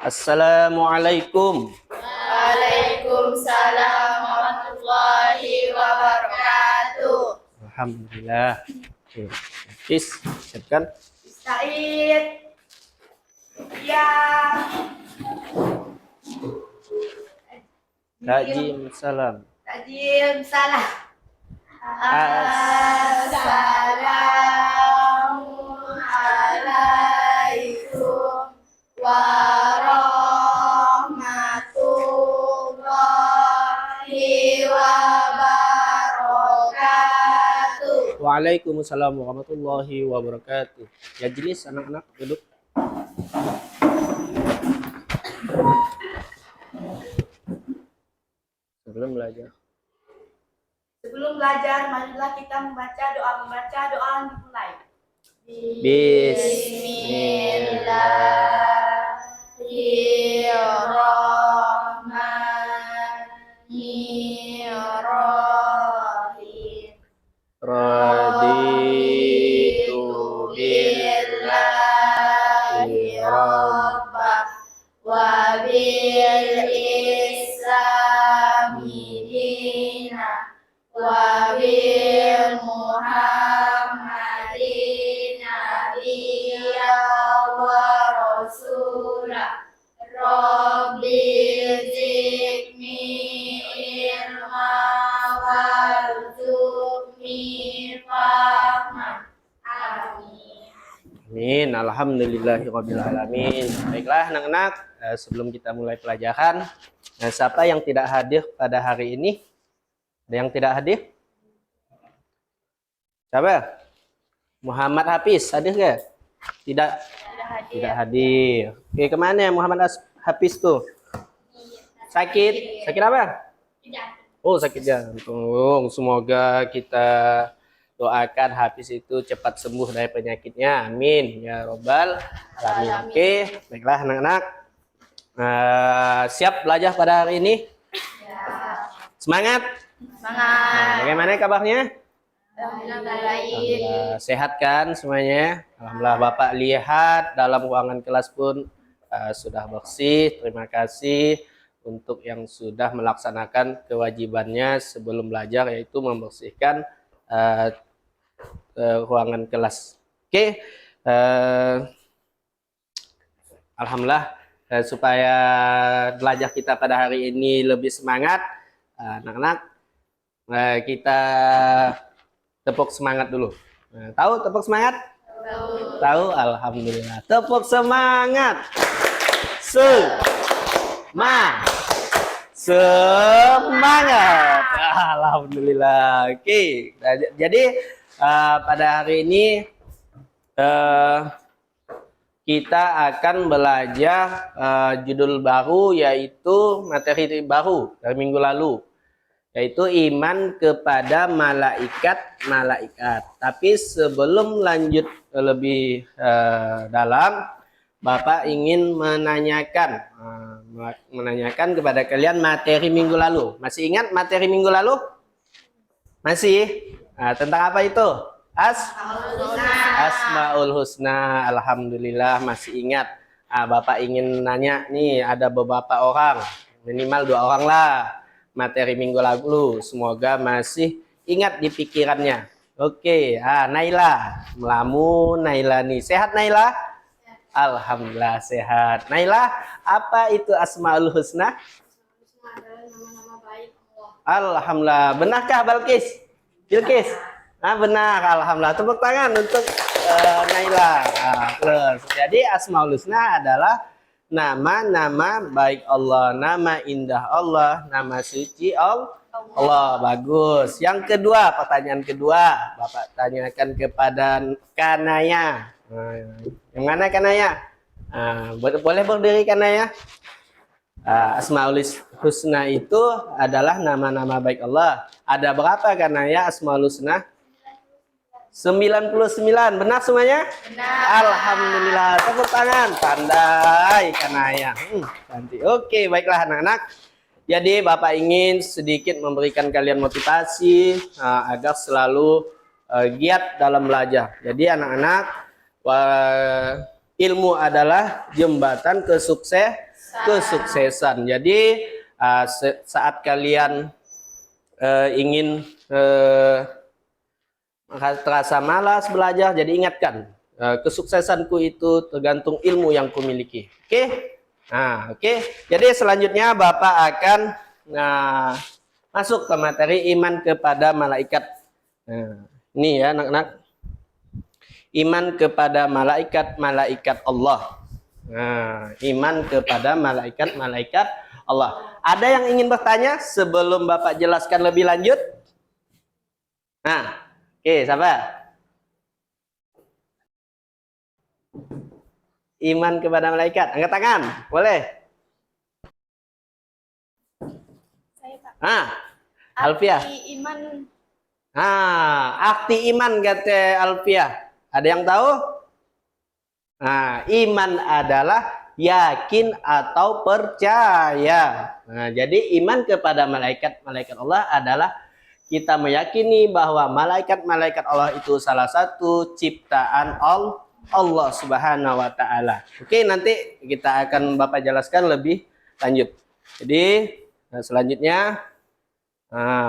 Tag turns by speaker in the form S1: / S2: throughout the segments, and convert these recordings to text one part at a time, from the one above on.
S1: Assalamualaikum.
S2: Waalaikumsalam warahmatullahi wabarakatuh.
S1: Alhamdulillah. Is, siapkan.
S2: Said. Ya.
S1: Tajim salam.
S2: Tajim salam. Assalamualaikum warahmatullahi wabarakatuh.
S1: Waalaikumsalam warahmatullahi wabarakatuh. Ya jenis anak-anak duduk.
S2: Sebelum belajar, marilah kita membaca doa dimulai. Bismillahirrahmanirrahim.
S1: Raditu
S2: billahi rabbah wa bil islami dina wa bil muhammadin nabiyya wa rasulah rabbi zidni ilma warzuqni fahman. Amin.
S1: Amin. Alhamdulillahirabbil alamin. Baiklah anak-anak, sebelum kita mulai pelajaran, siapa yang tidak hadir pada hari ini? Ada yang tidak hadir? Siapa? Muhammad Hafiz, hadir ke? Tidak. Tidak hadir. Oke, kemana Muhammad Hafiz tuh? Sakit? Sakit apa? Oh, sakit jantung. Semoga kita doakan Hafiz itu cepat sembuh dari penyakitnya. Amin. Ya Robbal Alamin. Oke, baiklah anak-anak. Siap belajar pada hari ini? Semangat?
S2: Semangat.
S1: Bagaimana kabarnya?
S2: Alhamdulillah.
S1: Sehat kan semuanya? Alhamdulillah. Bapak lihat dalam ruangan kelas pun sudah bersih. Terima kasih untuk yang sudah melaksanakan kewajibannya sebelum belajar, yaitu membersihkan ruangan kelas. Oke. Alhamdulillah, supaya belajar kita pada hari ini lebih semangat, anak-anak, kita tepuk semangat dulu. Tahu tepuk semangat? Tahu. Alhamdulillah. Tepuk semangat. Semangat. Alhamdulillah. Oke. Jadi pada hari ini kita akan belajar judul baru, yaitu materi baru dari minggu lalu, yaitu iman kepada malaikat. Tapi sebelum lanjut lebih dalam, Bapak ingin menanyakan kepada kalian materi minggu lalu. Masih ingat materi minggu lalu? Masih? Tentang apa itu? Asmaul Husna. Alhamdulillah masih ingat. Bapak ingin nanya nih, ada beberapa orang, minimal 2 orang lah, materi minggu lalu. Semoga masih ingat di pikirannya. Oke, Naila. Melamun Naila nih. Sehat Naila? Alhamdulillah sehat. Naila, apa itu Asmaul Husna?
S2: Nama-nama baik
S1: Allah. Alhamdulillah. Benarkah Bilqis? Benar, alhamdulillah. Tepuk tangan untuk Naila. Terus, jadi Asmaul Husna adalah nama-nama baik Allah, nama indah Allah, nama suci Allah. Bagus. Yang kedua, pertanyaan kedua, Bapak tanyakan kepada Kanaya. Yang mana Kanaya? Boleh berdiri Kanaya? Asmaul Husna itu adalah nama-nama baik Allah. Ada berapa Kanaya Asmaul Husna? 99. Benar semuanya?
S2: Benar.
S1: Alhamdulillah. Tepuk tangan. Pandai Kanaya. Cantik. Oke, baiklah anak-anak. Jadi Bapak ingin sedikit memberikan kalian motivasi agar selalu giat dalam belajar. Jadi anak-anak, ilmu adalah jembatan kesuksesan. Jadi saat kalian ingin terasa malas belajar, jadi ingatkan kesuksesanku itu tergantung ilmu yang kumiliki. Oke? Nah, oke. Jadi selanjutnya Bapak akan masuk ke materi iman kepada malaikat. Nah, ini ya anak-anak. Iman kepada malaikat-malaikat Allah. Nah, iman kepada malaikat-malaikat Allah. Ada yang ingin bertanya sebelum Bapak jelaskan lebih lanjut? Nah, oke, siapa? Iman kepada malaikat. Angkat tangan, boleh?
S2: Saya, Pak.
S1: Alfiah.
S2: Arti iman.
S1: Arti iman kata Alfiah. Ada yang tahu? Iman adalah yakin atau percaya. Jadi iman kepada malaikat-malaikat Allah adalah kita meyakini bahwa malaikat-malaikat Allah itu salah satu ciptaan Allah Subhanahu wa taala. Oke, nanti kita akan Bapak jelaskan lebih lanjut. Jadi, selanjutnya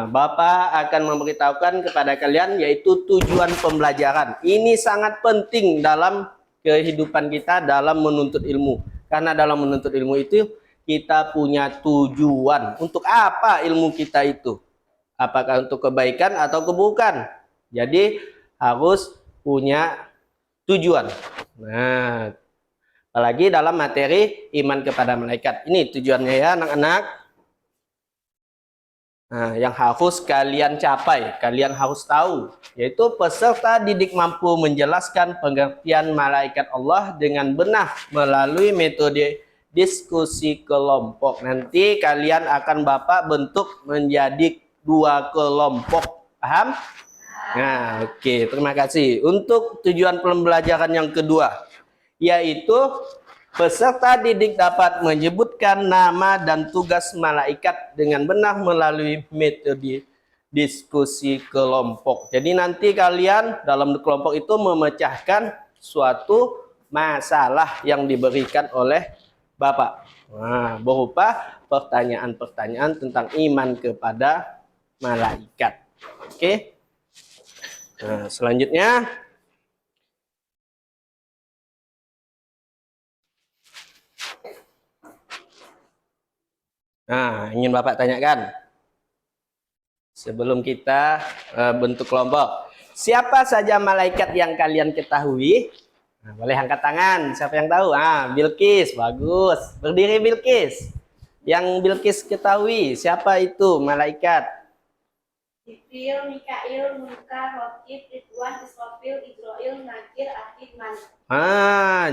S1: Bapak akan memberitahukan kepada kalian yaitu tujuan pembelajaran. Ini sangat penting dalam kehidupan kita dalam menuntut ilmu. Karena dalam menuntut ilmu itu kita punya tujuan. Untuk apa ilmu kita itu? Apakah untuk kebaikan atau keburukan? Jadi harus punya tujuan. Nah, apalagi dalam materi iman kepada malaikat. Ini tujuannya ya anak-anak. Yang harus kalian capai, kalian harus tahu, yaitu peserta didik mampu menjelaskan pengertian malaikat Allah dengan benar melalui metode diskusi kelompok. Nanti kalian akan Bapak bentuk menjadi 2 kelompok. Paham? Nah, oke, terima kasih. Untuk tujuan pembelajaran yang kedua, yaitu peserta didik dapat menyebutkan nama dan tugas malaikat dengan benar melalui metode diskusi kelompok. Jadi nanti kalian dalam kelompok itu memecahkan suatu masalah yang diberikan oleh Bapak. Berupa pertanyaan-pertanyaan tentang iman kepada malaikat. Oke. Selanjutnya ingin Bapak tanyakan sebelum kita bentuk kelompok. Siapa saja malaikat yang kalian ketahui? Boleh angkat tangan. Siapa yang tahu? Bilqis, bagus. Berdiri Bilqis. Yang Bilqis ketahui, siapa itu malaikat?
S2: Jibril, Mikail, Munkar, Raqib, Ridwan, Israfil, Izrail, Nakir, Atid, Malik.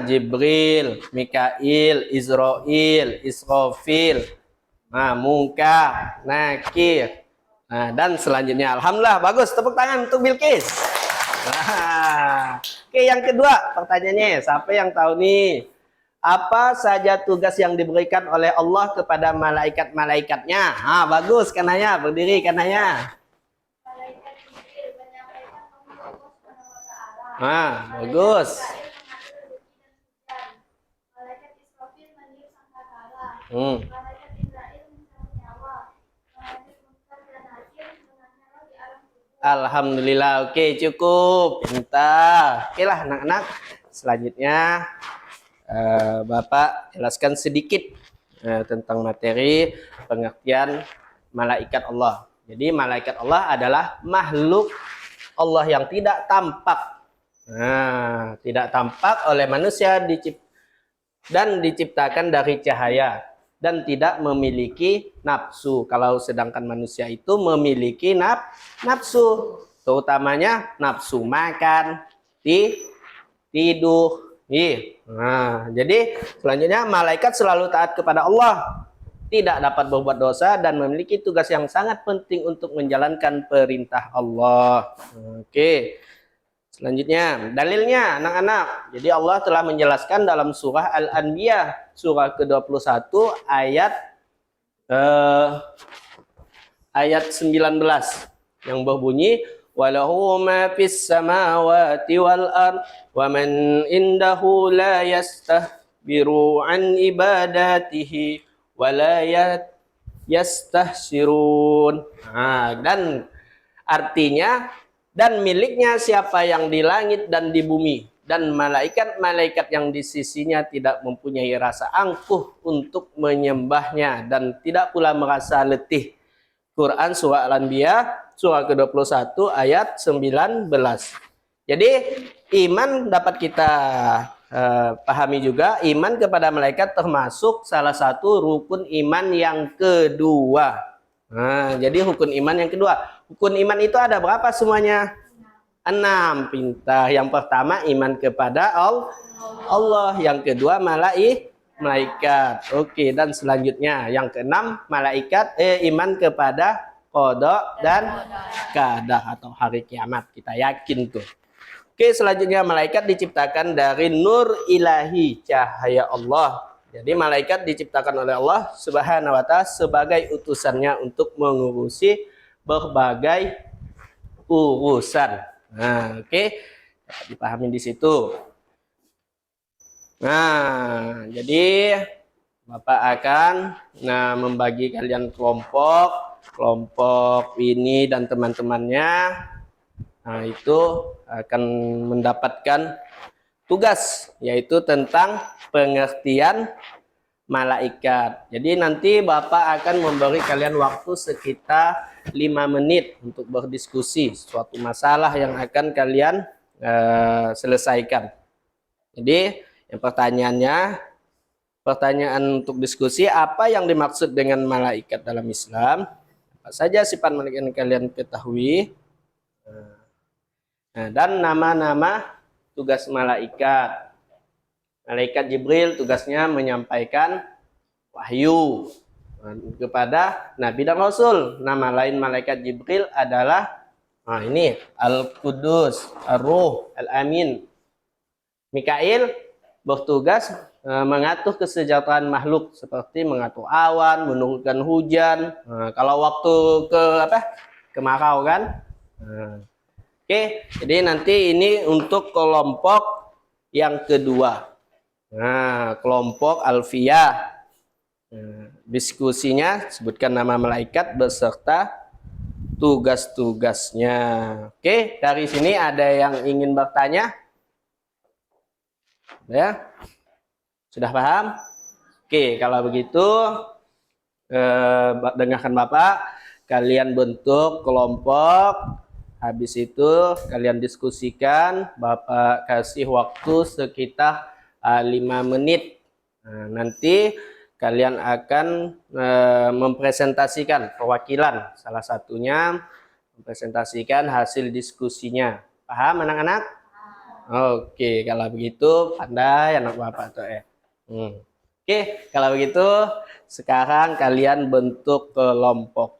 S1: Jibril, Mikail, Israil, Israfil, Munkar, Nakir. Dan selanjutnya, alhamdulillah, bagus. Tepuk tangan untuk Bilqis. Oke, yang kedua pertanyaannya, siapa yang tahu nih? Apa saja tugas yang diberikan oleh Allah kepada malaikat-malaikatnya? Bagus, kananya, berdiri kananya.
S2: Malaikat Jibril menyampaikan pesan Allah Subhanahu wa taala.
S1: Bagus.
S2: Malaikat Israfil meniup sangkakala. Malaikat Israil mencabut nyawa. Malaikat Munkar dan Nakir menanyala di alam kubur.
S1: Alhamdulillah, oke, cukup. Pintar. Oke lah anak-anak. Selanjutnya Bapak jelaskan sedikit tentang materi pengertian malaikat Allah. Jadi malaikat Allah adalah makhluk Allah yang tidak tampak. Tidak tampak oleh manusia dan diciptakan dari cahaya dan tidak memiliki nafsu. Kalau sedangkan manusia itu memiliki nafsu, terutamanya nafsu makan, tidur. Jadi selanjutnya malaikat selalu taat kepada Allah, tidak dapat berbuat dosa dan memiliki tugas yang sangat penting untuk menjalankan perintah Allah. Oke. Selanjutnya dalilnya anak-anak. Jadi Allah telah menjelaskan dalam surah Al-Anbiya surah ke-21 ayat 19 yang berbunyi وله ما في السماوات والأرض ومن عنده لا يستكبر عن عبادته ولا yastahsirun. Nah, dan artinya dan miliknya siapa yang di langit dan di bumi dan malaikat-malaikat yang di sisinya tidak mempunyai rasa angkuh untuk menyembahnya dan tidak pula merasa letih. Quran surah Al-Anbiya surah ke-21 ayat 19. Jadi iman dapat kita pahami juga, iman kepada malaikat termasuk salah satu rukun iman yang kedua. Nah, jadi rukun iman yang kedua. Rukun iman itu ada berapa semuanya? 6. Pintar. Yang pertama iman kepada Allah. Yang kedua malaikat. Oke, dan selanjutnya yang keenam iman kepada qada dan qadar atau hari kiamat. Kita yakin tuh. Oke, selanjutnya malaikat diciptakan dari nur ilahi, cahaya Allah. Jadi malaikat diciptakan oleh Allah Subhanahu wa taala sebagai utusannya untuk mengurusi berbagai urusan. Nah, oke. Dipahami di situ. Nah, jadi Bapak akan membagi kalian kelompok ini dan teman-temannya. Nah, itu akan mendapatkan tugas yaitu tentang pengertian malaikat. Jadi nanti Bapak akan memberi kalian waktu sekitar 5 menit untuk berdiskusi suatu masalah yang akan kalian selesaikan. Jadi yang pertanyaan untuk diskusi, apa yang dimaksud dengan malaikat dalam Islam? Apa saja sifat malaikat yang kalian ketahui? Nah, dan nama-nama tugas malaikat. Malaikat Jibril tugasnya menyampaikan wahyu kepada Nabi dan Rasul. Nama lain malaikat Jibril adalah ini Al-Qudus, Ar-Ruh, Al-Amin. Mikail bertugas mengatur kesejahteraan makhluk seperti mengatur awan, menurunkan hujan. Kalau waktu kemarau kan. Oke, jadi nanti ini untuk kelompok yang kedua. Nah, kelompok alfiyah. Diskusinya sebutkan nama malaikat beserta tugas-tugasnya. Oke, dari sini ada yang ingin bertanya? Ya, sudah paham? Oke, kalau begitu dengarkan Bapak, kalian bentuk kelompok, habis itu kalian diskusikan, Bapak kasih waktu sekitar 5 menit. Nah, nanti kalian akan mempresentasikan perwakilan, salah satunya mempresentasikan hasil diskusinya. Paham anak-anak? Oke, kalau begitu pandai anak Bapak tuh Oke, kalau begitu sekarang kalian bentuk kelompok.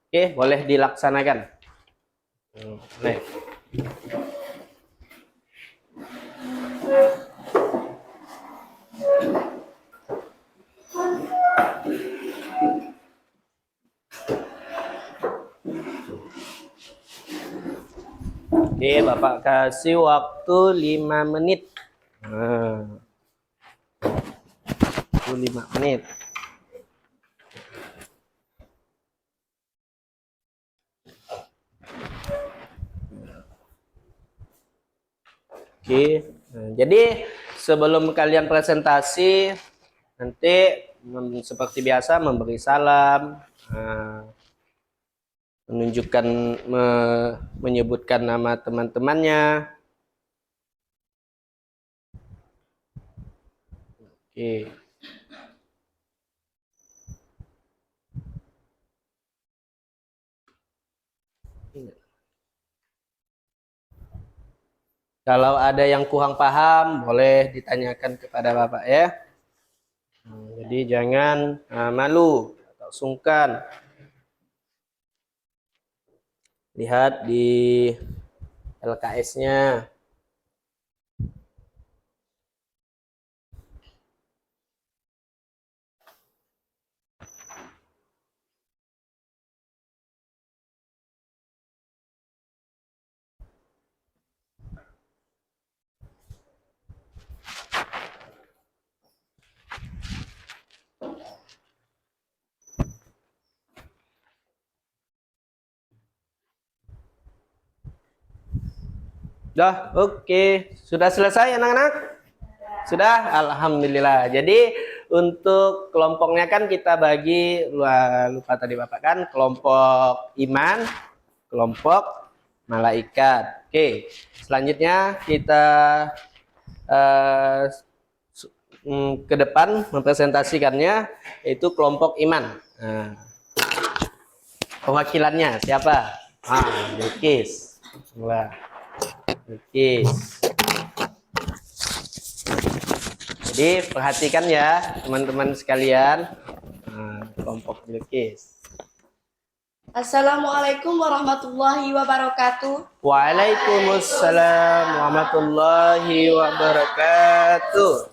S1: Oke, boleh dilaksanakan. Nih. Oke, Bapak kasih waktu 5 menit. 5 menit. Oke, jadi sebelum kalian presentasi nanti seperti biasa memberi salam, menunjukkan menyebutkan nama teman-temannya. Oke. Kalau ada yang kurang paham, boleh ditanyakan kepada Bapak ya. Jadi jangan malu atau sungkan. Lihat di LKS-nya. Dah, oke. Sudah selesai anak-anak? Sudah, alhamdulillah. Jadi untuk kelompoknya kan kita bagi, lupa tadi Bapak kan, kelompok iman, kelompok malaikat. Oke, selanjutnya kita ke depan mempresentasikannya yaitu kelompok iman. Nah, perwakilannya siapa? Bilqis. Bilqis. Jadi perhatikan ya teman-teman sekalian, kelompok Bilqis.
S3: Assalamualaikum warahmatullahi wabarakatuh.
S1: Waalaikumsalam warahmatullahi wabarakatuh.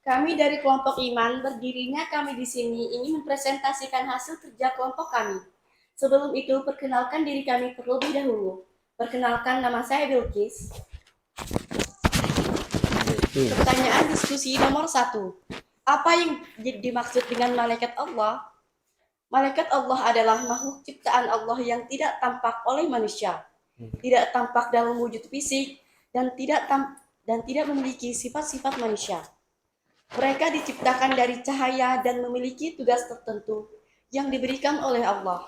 S3: Kami dari kelompok iman, berdirinya kami di sini ingin mempresentasikan hasil kerja kelompok kami. Sebelum itu, perkenalkan diri kami terlebih dahulu. Perkenalkan, nama saya Bilqis. Pertanyaan diskusi nomor 1. Apa yang dimaksud dengan malaikat Allah? Malaikat Allah adalah makhluk ciptaan Allah yang tidak tampak oleh manusia, tidak tampak dalam wujud fisik, dan tidak memiliki sifat-sifat manusia. Mereka diciptakan dari cahaya dan memiliki tugas tertentu yang diberikan oleh Allah.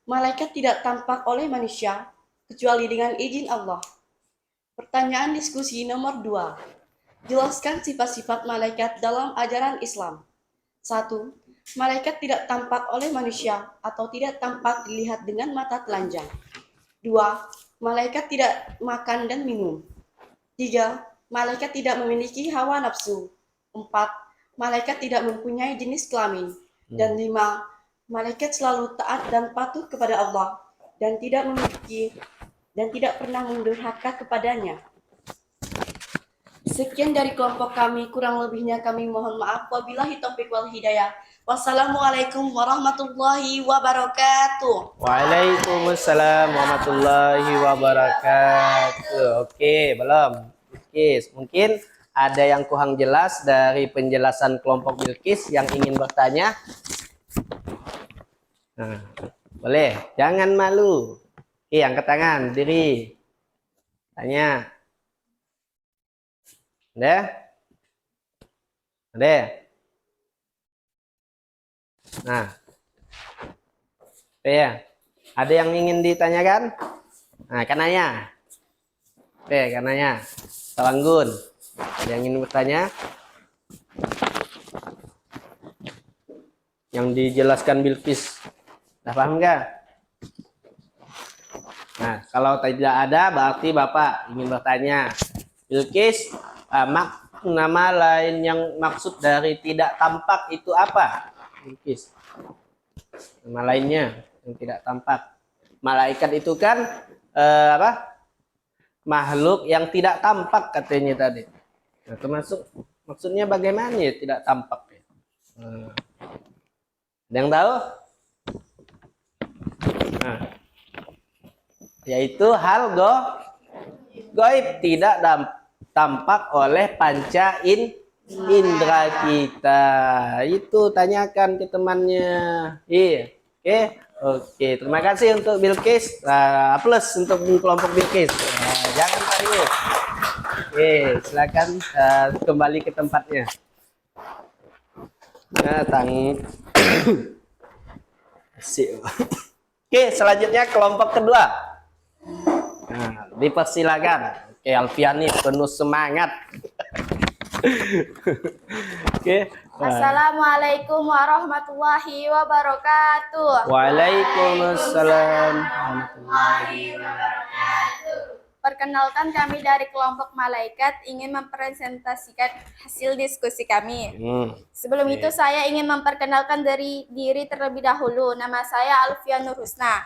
S3: Malaikat tidak tampak oleh manusia, kecuali dengan izin Allah. Pertanyaan diskusi nomor 2. Jelaskan sifat-sifat malaikat dalam ajaran Islam. 1. Malaikat tidak tampak oleh manusia atau tidak tampak dilihat dengan mata telanjang. 2. Malaikat tidak makan dan minum. 3. Malaikat tidak memiliki hawa nafsu. 4. Malaikat tidak mempunyai jenis kelamin. Dan 5. Malaikat selalu taat dan patuh kepada Allah dan tidak pernah mendurhaka kepadanya. Sekian dari kelompok kami, kurang lebihnya kami mohon maaf. Wabillahi taufiq wal hidayah. Wassalamualaikum warahmatullahi wabarakatuh.
S1: Waalaikumsalam warahmatullahi wabarakatuh. Oke, belum. Bilqis, mungkin ada yang kurang jelas dari penjelasan kelompok Bilqis yang ingin bertanya? Nah, boleh, jangan malu. Oke, angkat tangan, diri. Tanya. Ada? Ada? Nah, ya, ada yang ingin ditanyakan? Nah, kan nanya. Kan nanya. Tawanggun. Ada yang ingin bertanya? Yang dijelaskan Bilqis. Dah paham nggak? Nah, kalau tidak ada, berarti Bapak ingin bertanya. Bilqis, nama lain yang maksud dari tidak tampak itu apa? Bilqis, nama lainnya yang tidak tampak. Malaikat itu kan makhluk yang tidak tampak katanya tadi. Nah, termasuk maksudnya bagaimana ya tidak tampak? Ada yang tahu? Nah, yaitu hal gaib, tidak tampak oleh panca indra kita. Itu tanyakan ke temannya. Iya. Oke. Terima kasih untuk Bilqis. Plus untuk kelompok Bilqis. Jangan panik. Oke, silakan kembali ke tempatnya. Oke, selanjutnya kelompok kedua. Nah, dipersilakan. Oke, Alfiani penuh semangat. Oke.
S2: Assalamualaikum warahmatullahi wabarakatuh.
S1: Waalaikumsalam warahmatullahi
S2: wabarakatuh. Perkenalkan, kami dari kelompok malaikat ingin mempresentasikan hasil diskusi kami. Sebelum itu saya ingin memperkenalkan dari diri terlebih dahulu. Nama saya Alfia Nur Husna.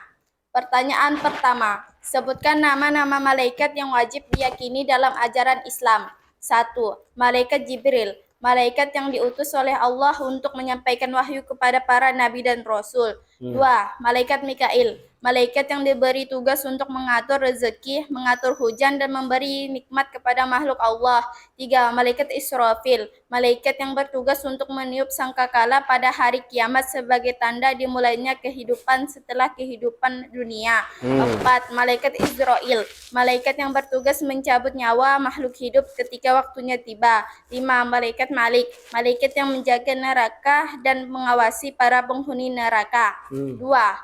S2: Pertanyaan pertama, sebutkan nama-nama malaikat yang wajib diyakini dalam ajaran Islam. 1. Malaikat Jibril, malaikat yang diutus oleh Allah untuk menyampaikan wahyu kepada para nabi dan rasul. Dua, malaikat Mikail. Malaikat yang diberi tugas untuk mengatur rezeki, mengatur hujan, dan memberi nikmat kepada makhluk Allah. Tiga, malaikat Israfil. Malaikat yang bertugas untuk meniup sangkakala pada hari kiamat sebagai tanda dimulainya kehidupan setelah kehidupan dunia. Empat, malaikat Israel. Malaikat yang bertugas mencabut nyawa makhluk hidup ketika waktunya tiba. Lima, malaikat Malik. Malaikat yang menjaga neraka dan mengawasi para penghuni neraka. Dua,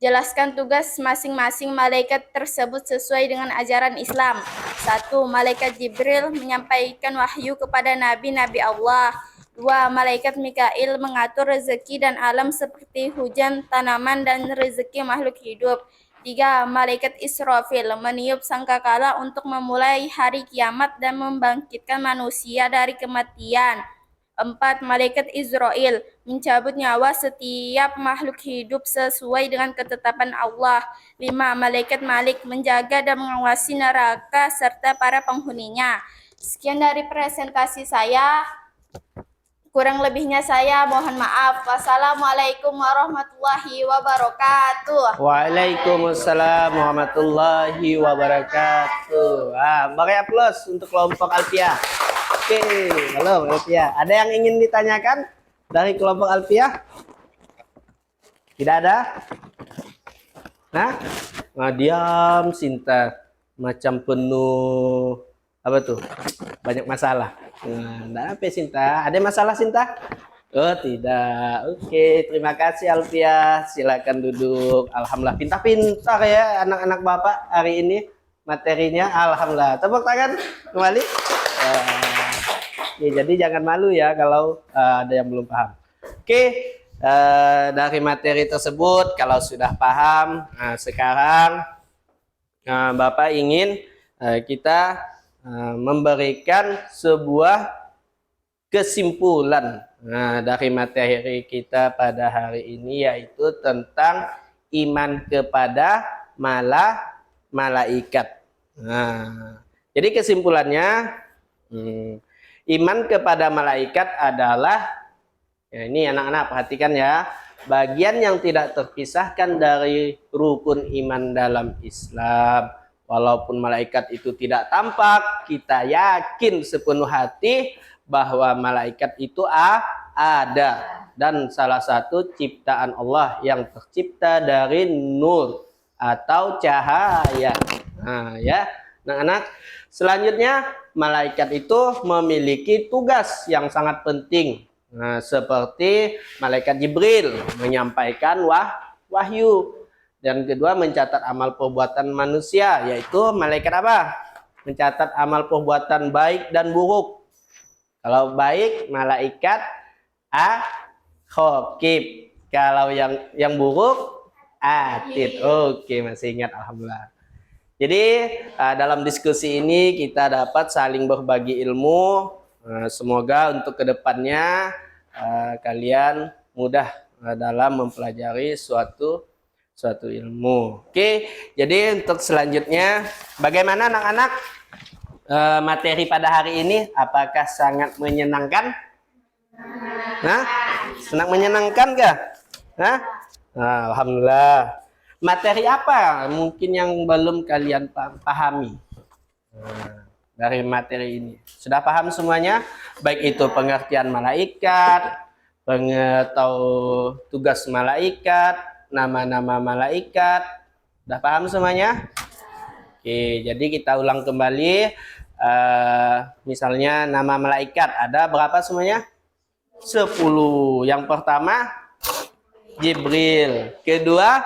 S2: jelaskan tugas masing-masing malaikat tersebut sesuai dengan ajaran Islam. Satu, malaikat Jibril menyampaikan wahyu kepada nabi-nabi Allah. Dua, malaikat Mikail mengatur rezeki dan alam seperti hujan, tanaman, dan rezeki makhluk hidup. Tiga, malaikat Israfil meniup sangkakala untuk memulai hari kiamat dan membangkitkan manusia dari kematian. Empat, malaikat Israel mencabut nyawa setiap makhluk hidup sesuai dengan ketetapan Allah. Lima, malaikat Malik menjaga dan mengawasi neraka serta para penghuninya. Sekian dari presentasi saya. Kurang lebihnya saya mohon maaf. Wassalamualaikum warahmatullahi wabarakatuh.
S1: Waalaikumsalam warahmatullahi wabarakatuh. Beri aplaus untuk kelompok Alfiah. Oke, halo Alfiah. Ada yang ingin ditanyakan dari kelompok Alfiah? Tidak ada? Diam Sinta, macam penuh apa tuh? Banyak masalah. Nah, apa Sinta? Ada masalah Sinta? Oh tidak. Oke, terima kasih Alfiah. Silakan duduk. Alhamdulillah pintar-pintar ya anak-anak Bapak hari ini materinya. Alhamdulillah. Tepuk tangan kembali. Jadi jangan malu ya kalau ada yang belum paham. Oke, dari materi tersebut kalau sudah paham, sekarang Bapak ingin kita memberikan sebuah kesimpulan dari materi kita pada hari ini, yaitu tentang iman kepada malaikat. Jadi kesimpulannya, iman kepada malaikat adalah, ya ini anak-anak perhatikan ya, bagian yang tidak terpisahkan dari rukun iman dalam Islam. Walaupun malaikat itu tidak tampak, kita yakin sepenuh hati bahwa malaikat itu ada, dan salah satu ciptaan Allah yang tercipta dari nur atau cahaya. Ya, anak-anak. Selanjutnya, malaikat itu memiliki tugas yang sangat penting. Seperti malaikat Jibril menyampaikan wahyu. Dan kedua, mencatat amal perbuatan manusia, yaitu malaikat apa? Mencatat amal perbuatan baik dan buruk. Kalau baik, malaikat Khokib. Kalau yang buruk, Atid. Oke, masih ingat, alhamdulillah. Jadi dalam diskusi ini kita dapat saling berbagi ilmu. Semoga untuk kedepannya kalian mudah dalam mempelajari suatu ilmu. Oke, jadi untuk selanjutnya, bagaimana anak-anak materi pada hari ini? Apakah sangat menyenangkan? Senang menyenangkan kah? Alhamdulillah. Materi apa mungkin yang belum kalian pahami dari materi ini? Sudah paham semuanya? Baik itu pengertian malaikat, pengetahuan tugas malaikat, nama-nama malaikat. Sudah paham semuanya? Oke, jadi kita ulang kembali. Misalnya nama malaikat ada berapa semuanya? 10. Yang pertama Jibril, kedua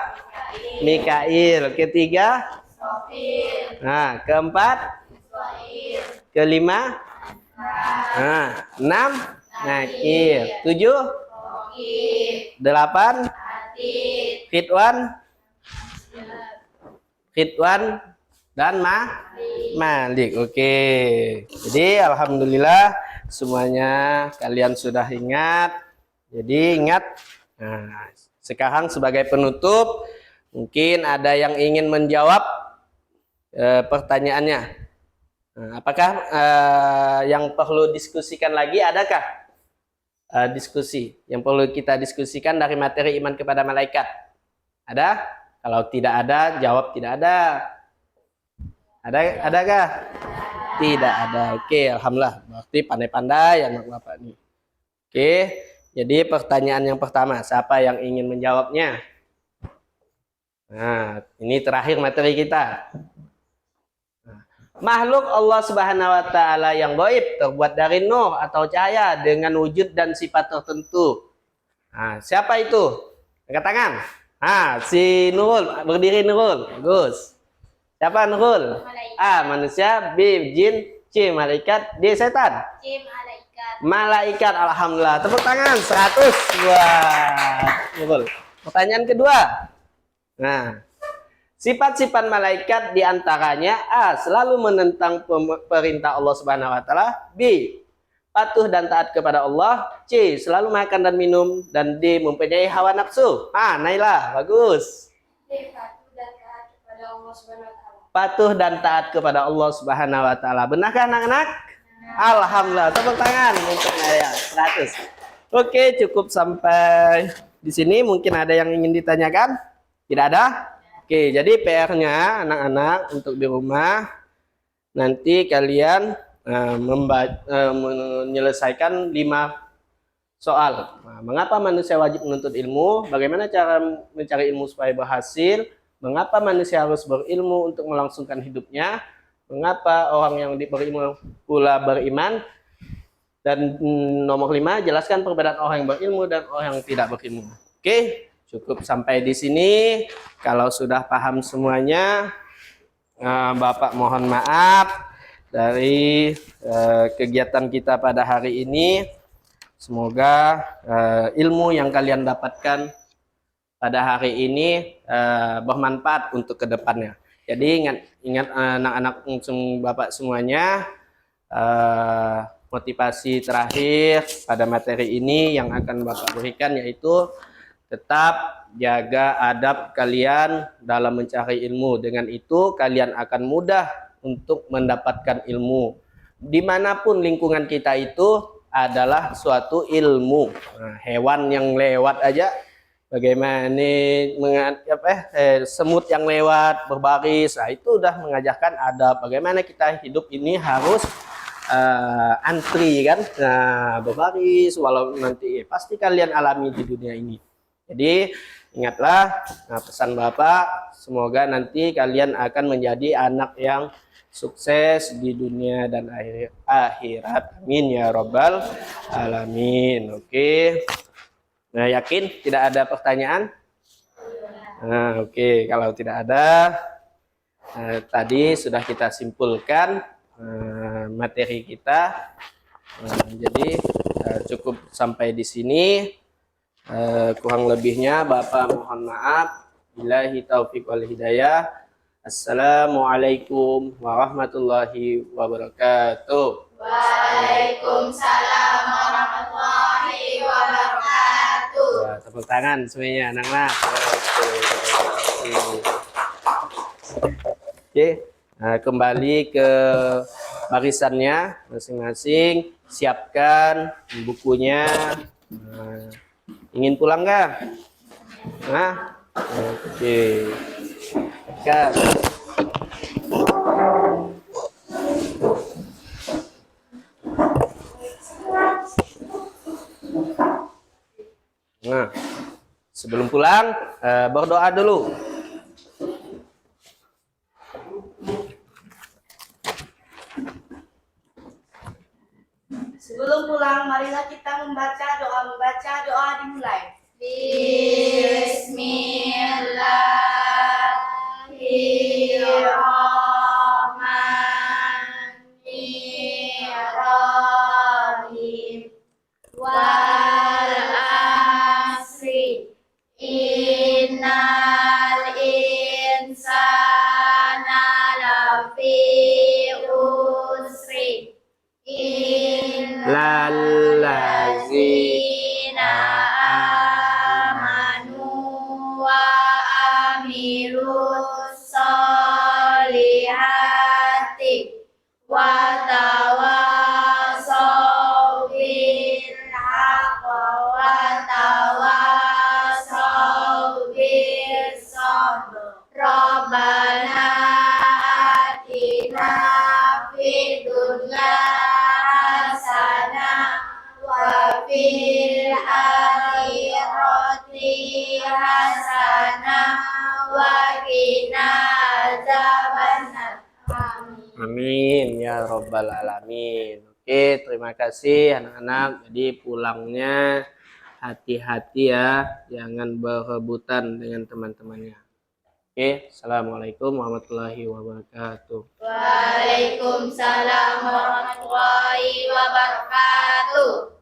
S1: Mikail, ketiga keempat, kelima, 6 Nakir, 7, 8 Ridwan dan Malik. Oke, jadi alhamdulillah semuanya kalian sudah ingat. Jadi ingat. Sekarang sebagai penutup, mungkin ada yang ingin menjawab pertanyaannya. Apakah yang perlu diskusikan lagi? Adakah? diskusi yang perlu kita diskusikan dari materi iman kepada malaikat? Ada? Kalau tidak ada, jawab tidak ada. Adakah? Tidak ada. Oke, alhamdulillah. Berarti pandai-pandai anak Bapak nih. Oke, jadi pertanyaan yang pertama, siapa yang ingin menjawabnya? Nah, ini terakhir materi kita. Makhluk Allah Subhanahu wa taala yang gaib terbuat dari nur atau cahaya dengan wujud dan sifat tertentu. Nah, siapa itu? Angkat tangan. Ah, si Nurul, berdiri Nurul. Bagus. Siapa Nurul?
S2: Malaikat.
S1: A. Manusia. B. Jin. C. Malaikat. D. Setan.
S2: C. Malaikat.
S1: Malaikat. Alhamdulillah. Tepuk tangan 100. Wah, Nurul. Pertanyaan kedua. Nah, sifat-sifat malaikat diantaranya A. Selalu menentang perintah Allah Subhanahu wa taala. B. Patuh dan taat kepada Allah. C. Selalu makan dan minum. Dan D. Mempunyai hawa nafsu. Ah, Naila, bagus.
S2: D. Patuh dan taat kepada Allah Subhanahu wa taala.
S1: Patuh dan taat kepada Allah Subhanahu wa taala. Benarkah anak-anak? Alhamdulillah. Tepuk tangan untuk Naila 100. Oke, cukup sampai di sini. Mungkin ada yang ingin ditanyakan? Tidak ada? Oke, jadi PR-nya anak-anak untuk di rumah nanti kalian menyelesaikan 5 soal. Nah, mengapa manusia wajib menuntut ilmu? Bagaimana cara mencari ilmu supaya berhasil? Mengapa manusia harus berilmu untuk melangsungkan hidupnya? Mengapa orang yang berilmu pula beriman? Dan nomor 5, jelaskan perbedaan orang yang berilmu dan orang yang tidak berilmu. Oke, cukup sampai di sini. Kalau sudah paham semuanya, Bapak mohon maaf dari kegiatan kita pada hari ini. Semoga ilmu yang kalian dapatkan pada hari ini bermanfaat untuk kedepannya. Jadi ingat anak-anak Bapak semuanya, motivasi terakhir pada materi ini yang akan Bapak berikan yaitu tetap jaga adab kalian dalam mencari ilmu. Dengan itu kalian akan mudah untuk mendapatkan ilmu. Dimanapun lingkungan kita itu adalah suatu ilmu. Nah, hewan yang lewat aja, bagaimana semut yang lewat berbaris, nah, itu udah mengajarkan adab. Bagaimana kita hidup ini harus antri kan, nah, berbaris. Walau nanti pasti kalian alami di dunia ini. Jadi ingatlah pesan Bapak, semoga nanti kalian akan menjadi anak yang sukses di dunia dan akhirat. Amin ya robbal alamin. Oke. Nah, yakin tidak ada pertanyaan? Nah, oke. Kalau tidak ada, tadi sudah kita simpulkan materi kita. Jadi cukup sampai di sini. Kurang lebihnya Bapak mohon maaf. Billahi taufiq wal hidayah. Assalamualaikum warahmatullahi wabarakatuh.
S2: Waalaikumsalam warahmatullahi wabarakatuh.
S1: Wah, tepuk tangan semuanya anak-anak. Oke, kembali ke barisannya masing-masing. Siapkan bukunya. Ingin pulang nggak? Nah, oke. Kan. Nah, sebelum pulang berdoa dulu.
S3: Sebelum pulang, marilah kita membaca doa dimulai.
S2: Bismillahirrahmanirrahim. Wal asri innal insana lafi usri
S1: Lallazina
S2: illallazina amanu
S1: Amin ya robbal alamin. Oke, terima kasih anak-anak. Jadi pulangnya hati-hati ya, jangan berebutan dengan teman-temannya. Oke, assalamualaikum warahmatullahi wabarakatuh.
S2: Waalaikumsalam warahmatullahi wabarakatuh.